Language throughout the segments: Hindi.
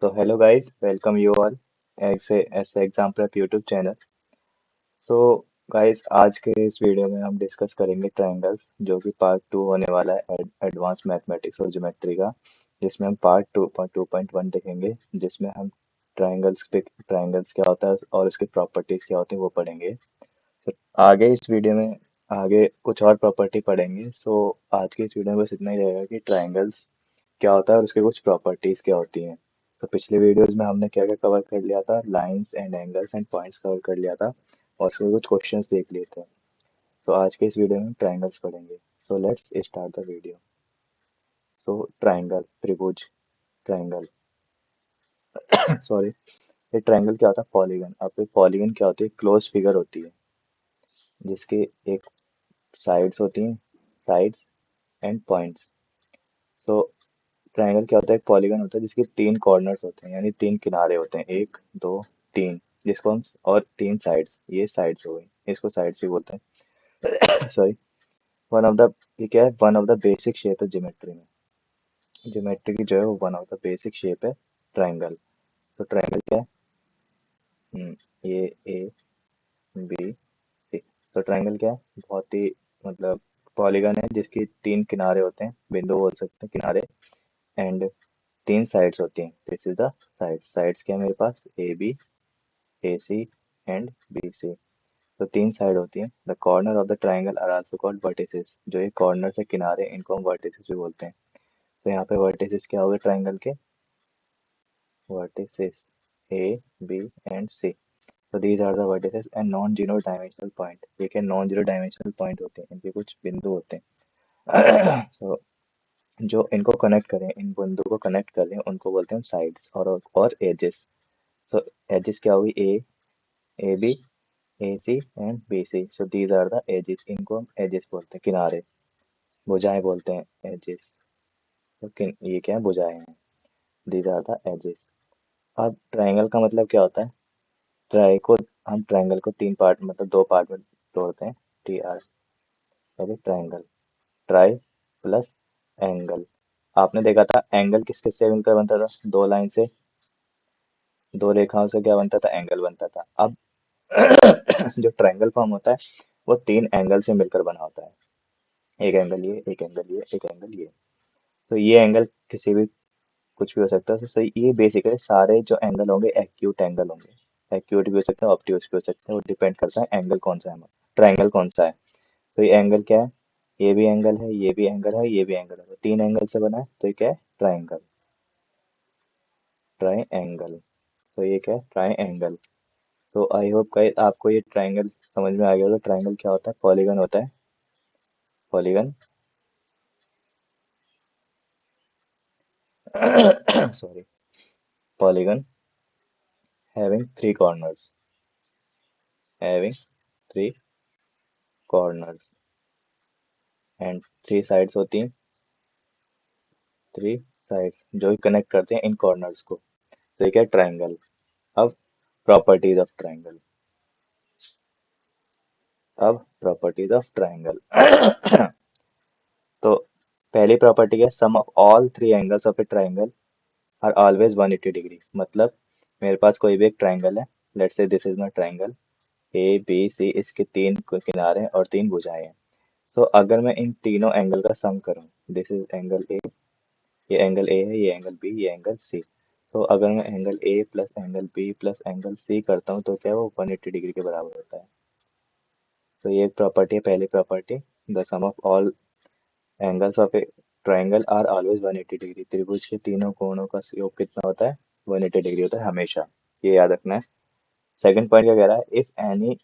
So hello guys, welcome you all ऐसे exam prep YouTube channel. So guys, आज के इस वीडियो में हम डिस्कस करेंगे ट्रायंगल्स, जो कि पार्ट 2 होने वाला है एडवांस मैथमेटिक्स और ज्योमेट्री का, जिसमें हम पार्ट 2.1 देखेंगे, जिसमें हम ट्रायंगल्स क्या होता है और उसकी प्रॉपर्टीज क्या होती है वो पढ़ेंगे। तो आगे इस वीडियो में आगे कुछ और प्रॉपर्टी पढ़ेंगे। सो आज की इस वीडियो में बस इतना ही रहेगा कि ट्रायंगल्स क्या होता है और उसकी कुछ प्रॉपर्टीज क्या होती हैं। तो पिछले वीडियोस में हमने क्या क्या कवर कर लिया था, lines and angles and points cover कर लिया था और उसके कुछ क्वेश्चंस देख लिए थे। तो आज के इस वीडियो में ट्रायंगल्स पढ़ेंगे। So let's start the video. So triangle, त्रिभुज, ट्रायंगल सॉरी, ये ट्रायंगल क्या होता है? पॉलीगन। अब ये पॉलीगन क्या होती है? क्लोज फिगर होती है जिसके एक साइड्स होती हैं, sides and points. So triangle क्या होता है? एक पॉलीगन होता है जिसके तीन कॉर्नर्स होते हैं, यानी तीन किनारे होते हैं, एक दो तीन, जिसको हम और तीन साइड्स, ये साइड्स हो गई, इसको साइड्स ही बोलते हैं। सॉरी। वन ऑफ द ये क्या है? One of the basic shape है ज्योमेट्री में। ज्योमेट्री की जो है वो one of the basic shape है ट्रायंगल। तो ट्रायंगल क्या है? ये ए बी सी। तो ट्रायंगल क्या है? बहुत ही मतलब पॉलीगन है जिसकी तीन किनारे होते हैं, बिंदु बोल सकते हैं, किनारे, एंड तीन साइड्स होती हैं। This is the sides. Sides क्या है मेरे पास? A B, A C and B C. तो तीन साइड होती हैं। The corner of the triangle are also called vertices. जो ये कॉर्नर से किनारे, इनको हम वर्टिसेस भी बोलते हैं। तो यहाँ पे वर्टिसेस क्या हो गए ट्राइंगल के? Vertices A B and C. तो these are the vertices and non zero dimensional point. ये क्या? नॉन जीरो डायमेंशनल पॉइंट होते हैं, इनके कुछ बिंदु होते हैं। सो जो इनको कनेक्ट करें, इन बिंदु को कनेक्ट करें, उनको बोलते हैं साइड्स और एजेस। सो एजेस क्या होगी? A B, A C and B C. So these are the edges. इनको हम एजेस बोलते हैं, किनारे, भुजाएं बोलते हैं एजेस। तो ये क्या है? भुजाएं हैं। These are the edges. अब ट्रायंगल का मतलब क्या होता है? ट्राई को हम ट्रायंगल को तीन पार्ट, मतलब दो पार्ट में तोड़ते हैं। टी आर, पहले ट्रायंगल, ट्राई प्लस एंगल। आपने देखा था एंगल किस किस से मिलकर बनता था? दो लाइन से, दो रेखाओं से क्या बनता था? एंगल बनता था। अब जो ट्रायंगल फॉर्म होता है वो तीन एंगल से मिलकर बना होता है। एक एंगल ये, एक एंगल ये, एक एंगल ये। तो ये एंगल किसी भी, कुछ भी हो सकता है। तो सही, ये बेसिकली सारे जो एंगल होंगे एक्यूट एंगल होंगे। एक्यूट भी हो सकता है, ऑब्ट्यूज भी हो सकता है, वो डिपेंड करता है एंगल कौन सा है, ट्रायंगल कौन सा है। तो ये एंगल क्या है? ये भी एंगल है, ये भी एंगल है, ये भी एंगल है, तो तीन एंगल से बना है। तो ये क्या है? Triangle, try angle. तो ये क्या है? Try angle. तो आई होप गाइस आपको ये ट्रायंगल समझ में आ गया होगा। ट्रायंगल क्या होता है? पॉलीगन होता है। Polygon sorry, polygon having three corners, having three corners and three sides होती हैं, थ्री साइड्स जो कनेक्ट करते हैं इन कॉर्नर्स को। तो ये क्या है? ट्रायंगल। अब प्रॉपर्टीज ऑफ ट्रायंगल। अब प्रॉपर्टीज ऑफ ट्रायंगल। तो पहली प्रॉपर्टी है, sum of all three angles of a triangle are always 180 degree. मतलब मेरे पास कोई भी एक ट्रायंगल है, let's say this is my triangle A B C, इसके तीन किनारे हैं और तीन भुजाएं हैं। सो अगर मैं इन तीनों एंगल का सम करूं, दिस इज एंगल ए, ये एंगल ए है, ये एंगल बी, ये एंगल सी। तो अगर मैं angle A plus angle B plus angle C करता हूँ तो क्या है? वो 180 डिग्री के बराबर होता है। तो ये एक प्रॉपर्टी है, पहली property. The sum of all angles of a triangle are always 180 degree. त्रिभुज के तीनों कोणों का योग कितना होता है? 180 डिग्री होता है हमेशा। ये याद रखना है। सेकंड पॉइंट क्या कह रहा है? If any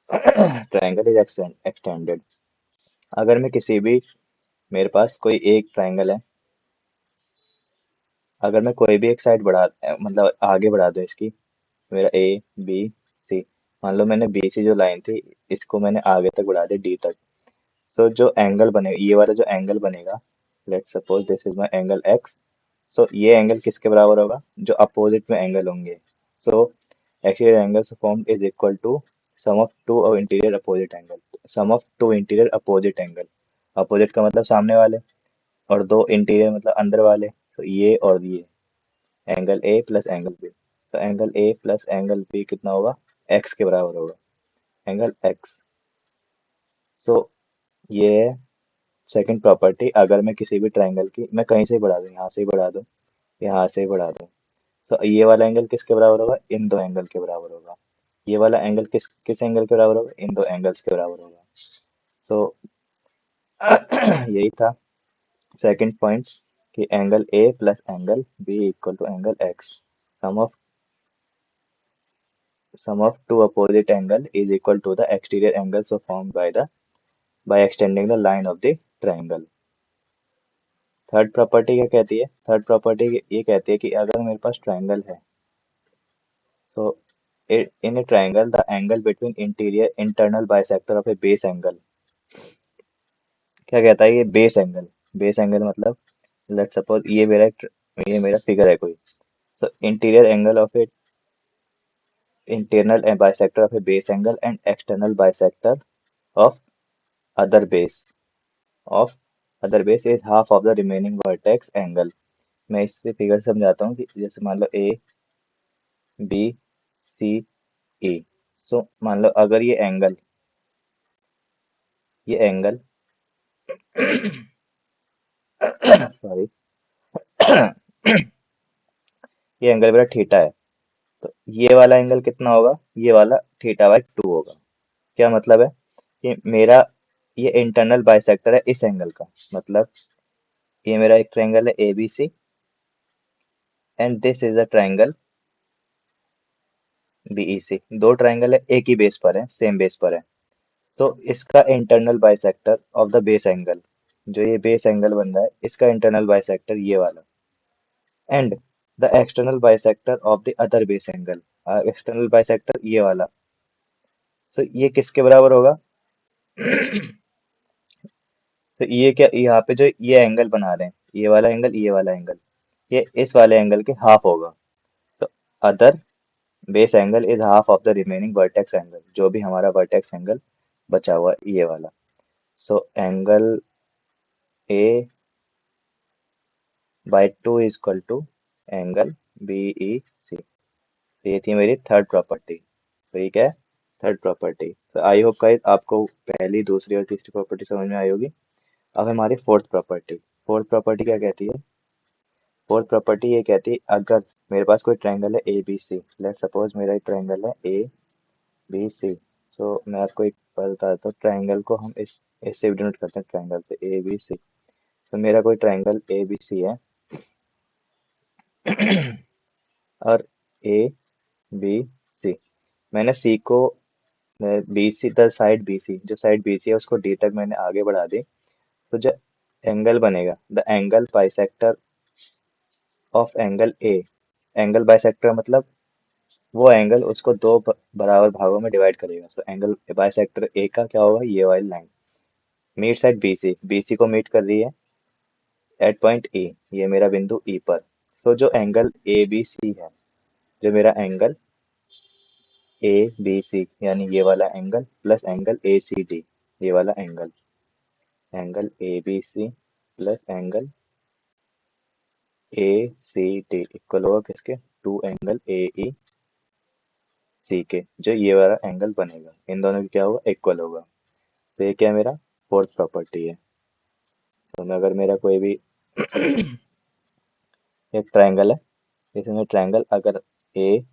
triangle is extended. अगर मैं किसी भी, मेरे पास कोई एक ट्रायंगल है, अगर मैं कोई भी एक साइड मतलब आगे बढ़ा दूं इसकी, मेरा ए बी सी, मान लो मैंने बी सी जो लाइन थी, इसको मैंने आगे तक बढ़ा दिया डी तक। सो जो एंगल बनेगा, ये वाला जो एंगल बनेगा, let's suppose this is my angle x. So ये एंगल किसके बराबर होगा? जो अपोजिट में एंगल होंगे। So actually angles form is equal to sum of two और interior opposite angle. Sum of two interior opposite angle, opposite का मतलब सामने वाले, और दो इंटीरियर मतलब अंदर वाले, तो ये और ये angle A plus angle B, तो angle A plus angle B कितना होगा, एक्स के बराबर होगा, एंगल एक्स। सो ये है सेकंड प्रॉपर्टी। अगर मैं किसी भी ट्राइंगल की, मैं कहीं से ही बढ़ा दूं, यहाँ से ही बढ़ा दूं, यहाँ से ही बढ़ा दूं, तो ये वाला एंगल किसके बराबर होगा, इन दो एंगल के बराबर होगा। ये वाला एंगल किस किस एंगल के बराबर होगा, इन दो एंगल्स के बराबर होगा। सो यही था सेकंड पॉइंट, कि angle A plus angle B equal to angle X. Sum of sum of two opposite angle is equal to the exterior angle so formed by the by extending the line of the triangle। Third property क्या कहती है, थर्ड प्रॉपर्टी ये कहती है कि अगर मेरे पास ट्राइंगल है, so in a triangle the angle between interior internal bisector of a base angle, क्या कहता है ये बेस एंगल, बेस एंगल मतलब लेट सपोज ये मेरा फिगर है कोई, so interior angle of a internal and bisector of a base angle and external bisector of other base of other base is half of the remaining vertex angle। मैं इससे फिगर समझाता हूँ कि जैसे मान लो ए बी सी ए। सो मान लो अगर ये एंगल सॉरी ये एंगल मेरा थीटा है, तो ये वाला एंगल कितना होगा, ये वाला थीटा बाई टू होगा। क्या मतलब है कि मेरा ये इंटरनल बाइसेक्टर है इस एंगल का, मतलब ये मेरा एक ट्रायंगल है A B C and this is a triangle B E C. दो ट्रायंगल है, एक ही बेस पर है, सेम बेस पर है। तो इसका internal bisector of the base angle, जो ये बेस एंगल बन रहा है इसका इंटरनल बाइसेक्टर ये वाला, and the external bisector of the other base angle, external bisector ये वाला। तो ये किसके बराबर होगा, तो ये क्या, यहाँ पे जो ये एंगल बना रहे हैं, ये वाला एंगल, ये वाला एंगल, ये इस वाले एंगल के हाफ होगा। तो other base angle is half of the remaining vertex angle, जो भी हमारा वर्टेक्स एंगल बचा हुआ है, ये वाला। So angle A by two is equal to angle B E C. ये थी मेरी थर्ड प्रॉपर्टी। तो ये क्या है, थर्ड प्रॉपर्टी। तो आई होप गाइस आपको पहली दूसरी और तीसरी प्रॉपर्टी समझ में आई होगी। अब हमारी फोर्थ प्रॉपर्टी। फोर्थ प्रॉपर्टी क्या कहती है, फोर्थ प्रॉपर्टी ये कहती है अगर मेरे पास कोई ट्रायंगल है A B C, let suppose मेरा एक ट्रायंगल है ए बी सी। तो मैं आपको एक बात बता देता हूँ, ट्रायंगल को हम इस इससे डिनोट करते हैं, ट्रायंगल से ए बी सी। तो मेरा कोई ट्रायंगल ए बी सी है और ए बी सी, मैंने सी को B C the side B C, जो साइड बी सी है उसको डी तक मैंने आगे बढ़ा दी। तो जो एंगल बनेगा, the angle bisector of angle A, angle bisector मतलब वो एंगल उसको दो बराबर भागों में डिवाइड करेगा। सो एंगल बाइसेक्टर ए का क्या होगा, ये वाली line meets at B C, B C को मीट कर रही है एट पॉइंट ई, ये मेरा बिंदु ई पर। सो जो एंगल ए बी सी है, जो मेरा एंगल ए बी सी यानी ये वाला angle plus angle A C D, ये वाला angle, angle A B C plus angle A C D equal होगा किसके, टू एंगल ए ई सी के, जो ये वाला एंगल बनेगा इन दोनों की क्या होगा, इक्वल होगा। तो ये क्या मेरा फोर्थ प्रॉपर्टी है। तो मैं अगर मेरा कोई भी एक ट्रायंगल है, इसमें ट्रायंगल अगर ए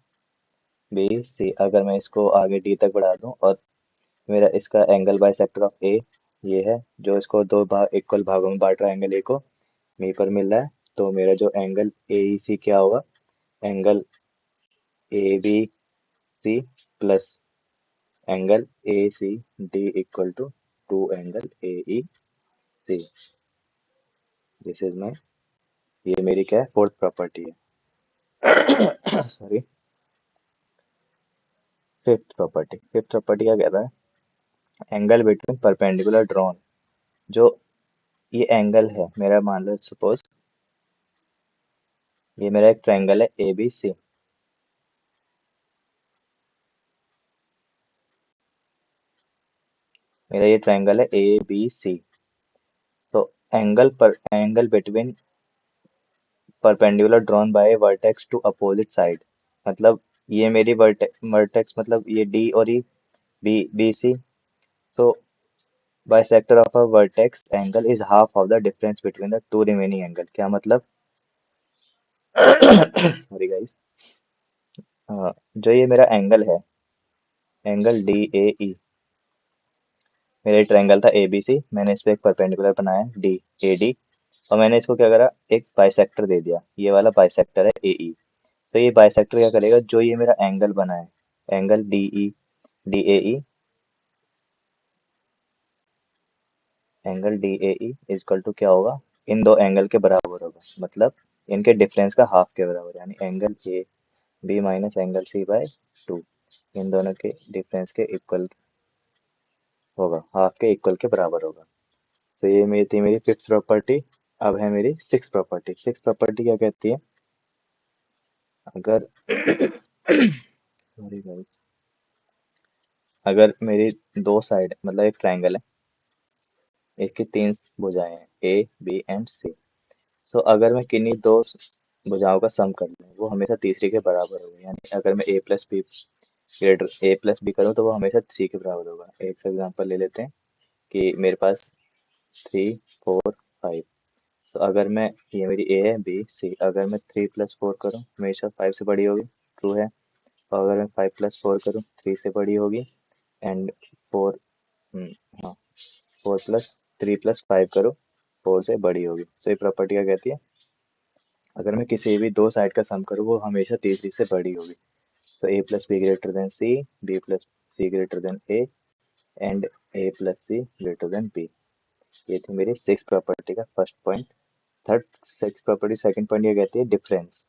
बी सी, अगर मैं इसको आगे डी तक बढ़ा दूं और मेरा इसका एंगल बाइसेक्टर ऑफ ए ये है, जो इसको दो भाग इक्वल भागों में बांट रहा है, एंगल ए को मी पर मिल रहा है, तो मेरा जो एंगल ए ई सी क्या होगा, angle A B C plus angle A C D equal to two angle A E C. This is my, ये मेरी क्या है, फोर्थ प्रॉपर्टी है। Sorry, fifth property. Fifth property क्या कहता है, एंगल बिटवीन परपेंडिकुलर ड्रॉन, जो ये एंगल है मेरा, मान लो सपोज ये मेरा एक ट्रायंगल है ए बी सी, मेरा ये ट्रायंगल है ए बी सी। तो angle between perpendicular drawn by vertex to opposite side. मतलब ये मेरी वर्टेक्स मतलब ये डी और E, B C. So bisector of a vertex angle is half of the difference between the two remaining angle. क्या मतलब? Sorry guys. जो ये मेरा एंगल है, एंगल डी ए ई, मेरा ट्रायंगल था ए बी सी, मैंने इस पे एक परपेंडिकुलर बनाया डी ए डी, और मैंने इसको क्या करा, एक बाइसेक्टर दे दिया, ये वाला बाइसेक्टर है ए ई। तो ये बाइसेक्टर क्या करेगा, जो ये मेरा एंगल बना है, angle D A E, angle D A E equal to क्या होगा, इन दो एंगल के बराबर होगा। मतलब इनके डिफरेंस का हाफ के बराबर, यानी angle A B minus angle C by two, इन दोनों के डिफरेंस के इक्वल होगा, हाफ के इक्वल के बराबर होगा। तो ये मेरी थी मेरी फिफ्थ प्रॉपर्टी। अब है मेरी सिक्स प्रॉपर्टी। सिक्स प्रॉपर्टी क्या कहती है, अगर सॉरी गाइस, अगर मेरी दो साइड मतलब एक ट्रायंगल है, इसकी तीन भुजाएं हैं ए बी एंड सी। तो अगर मैं किन्हीं दो भुजाओं का सम कर लूँ, वो हमेशा तीसरी के बराबर होगा। यानी अगर मैं ए प्लस बी करूँ तो वो हमेशा सी के बराबर होगा। एक से एग्जांपल ले लेते हैं कि मेरे पास 3 4 5। तो अगर मैं, ये मेरी ए है बी सी, अगर मैं 3 + 4 करूँ हमेशा 5 से बड़ी होगी, ट्रू है। और अगर मैं 5 + 4 करूँ 3 से बड़ी होगी, एंड 4, हाँ, 3 + 5 करो 4 से बड़ी होगी। तो ये प्रॉपर्टी क्या कहती है, अगर मैं किसी भी दो साइड का सम करूँ वो हमेशा तीसरी से बड़ी होगी। तो A plus B greater than C, B plus C greater than A, and A plus C greater than B. ये थी मेरी सिक्स प्रॉपर्टी का first point. Third six property second point ये कहती है डिफरेंस।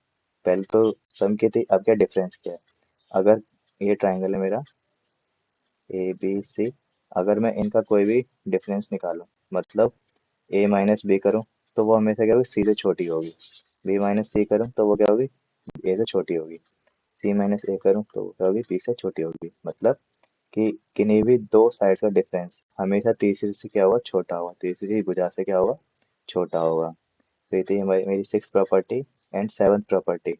पहले तो सम की थी, अब क्या डिफरेंस क्या है। अगर ये ट्राइंगल है मेरा ए बी सी, अगर मैं इनका कोई भी डिफरेंस निकालूं, मतलब ए माइनस बी करूं तो वो हमेशा क्या होगी, सी से छोटी होगी। बी माइनस सी करूं तो वो क्या होगी, ए से छोटी होगी। सी माइनस ए करूं तो वो क्या होगी, बी से छोटी होगी। मतलब कि किन्हीं भी दो साइड का डिफरेंस हमेशा तीसरी से क्या होगा, छोटा होगा, तीसरी भुजा से क्या होगा, छोटा होगा। तो ये थी हमारी मेरी six property. And seventh property,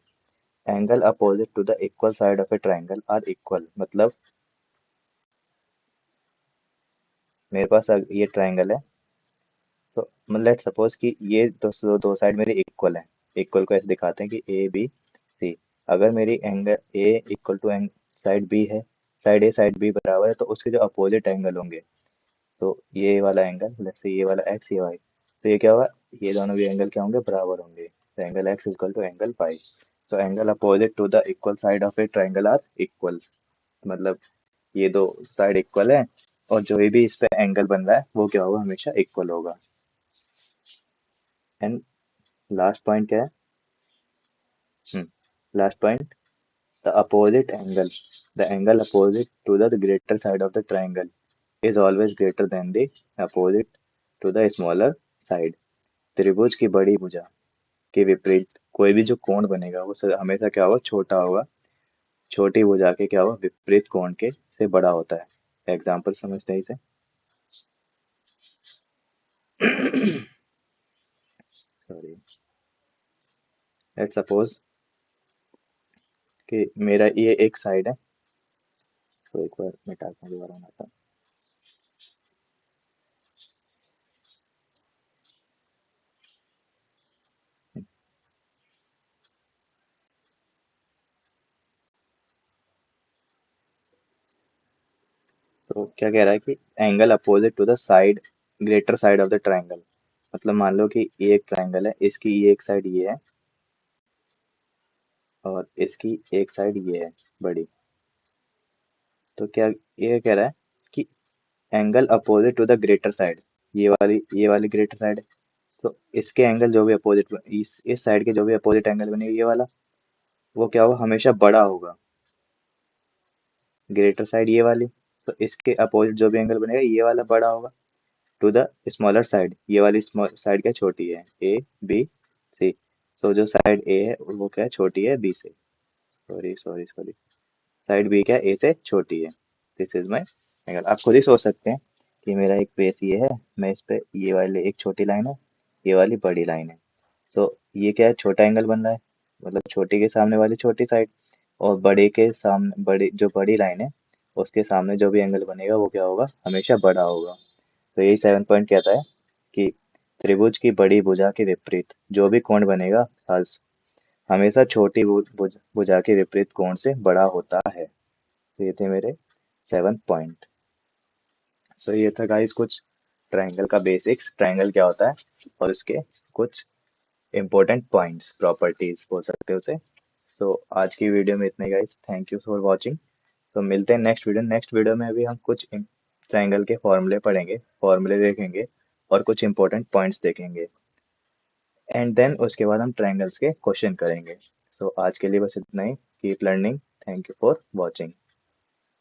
angle opposite to the equal side of a triangle are equal. मतलब मेरे पास ये ट्राइंगल है, तो मतलब लेट्स सपोज कि ये दो साइड मेरी इक्वल है। इक्वल को ऐसे दिखाते हैं कि ए बी सी। अगर मेरी angle A equal to side B है, साइड ए साइड बी बराबर है, तो उसके जो अपोजिट एंगल होंगे, तो ये वाला एंगल लेट्स से ये वाला एक्स, ये वाई, तो ये क्या होगा, ये दोनों भी एंगल क्या होंगे, बराबर होंगे। तो angle X equal to angle pi. तो angle opposite to the equal side of a triangle are equal. मतलब ये दो साइड इक्वल है, और जो भी इस पे एंगल बन रहा है वो क्या होगा, हमेशा इक्वल होगा। एंड लास्ट पॉइंट क्या है, last point, the opposite angle, the angle opposite to the greater side of the triangle is always greater than the opposite to the smaller side. त्रिभुज की बड़ी भुजा के विपरीत कोई भी जो कोण बनेगा वो हमेशा क्या होगा, छोटा होगा। छोटी भुजा के क्या होगा, विपरीत कोण के से बड़ा होता है। एग्जाम्पल समझते हैं इसे। सॉरी, लेट्स सपोज कि मेरा ये एक साइड है। तो एक बार मिटाता हूँ, दोबारा बनाता हूँ। तो क्या कह रहा है कि angle opposite to the side, greater side of the triangle. मतलब मान लो कि ये एक ट्राइंगल है, इसकी ये एक साइड ये है, और इसकी एक साइड ये है बड़ी। तो क्या ये कह रहा है कि angle opposite to the greater side, ये वाली ग्रेटर साइड है, तो इसके एंगल जो भी अपोजिट, इस साइड के जो भी अपोजिट एंगल बनेगा ये वाला, वो क्या होगा, हमेशा बड़ा होगा। ग्रेटर साइड ये वाली, तो इसके अपोजिट जो भी एंगल बनेगा ये वाला बड़ा होगा। टू द स्मॉलर साइड, ये वाली स्मॉल साइड क्या छोटी है, ए बी सी। सो जो साइड ए है वो क्या है, छोटी है बी से। Sorry sorry sorry, side B क्या है, ए से छोटी है। This is my angle. आप खुद ही सोच सकते हैं कि मेरा एक बेस ये है, मैं इस पे, ये वाली एक छोटी लाइन है, ये वाली बड़ी लाइन है, सो ये क्या है, छोटा एंगल बन रहा है, मतलब छोटी के सामने वाली छोटी साइड, और बड़े के सामने बड़ी लाइन है उसके सामने जो भी एंगल बनेगा वो क्या होगा, हमेशा बड़ा होगा। तो यही 7 पॉइंट कहता है कि त्रिभुज की बड़ी भुजा के विपरीत जो भी कोण बनेगा हमेशा छोटी भुजा के विपरीत कोण से बड़ा होता है। तो ये थे मेरे 7 पॉइंट। सो ये था गाइस कुछ ट्रायंगल का बेसिक्स, ट्रायंगल क्या होता है और उसके कुछ इंपॉर्टेंट पॉइंट्स, प्रॉपर्टीज बोल सकते हो उसे। सो आज की वीडियो में इतना ही guys, thank you for watching. तो मिलते हैं नेक्स्ट वीडियो में भी हम कुछ ट्रायंगल के फॉर्मूले पढ़ेंगे, फॉर्मूले देखेंगे और कुछ इंपॉर्टेंट पॉइंट्स देखेंगे, एंड देन उसके बाद हम ट्रायंगल्स के क्वेश्चन करेंगे। सो आज के लिए बस इतना ही। Keep learning. Thank you for watching.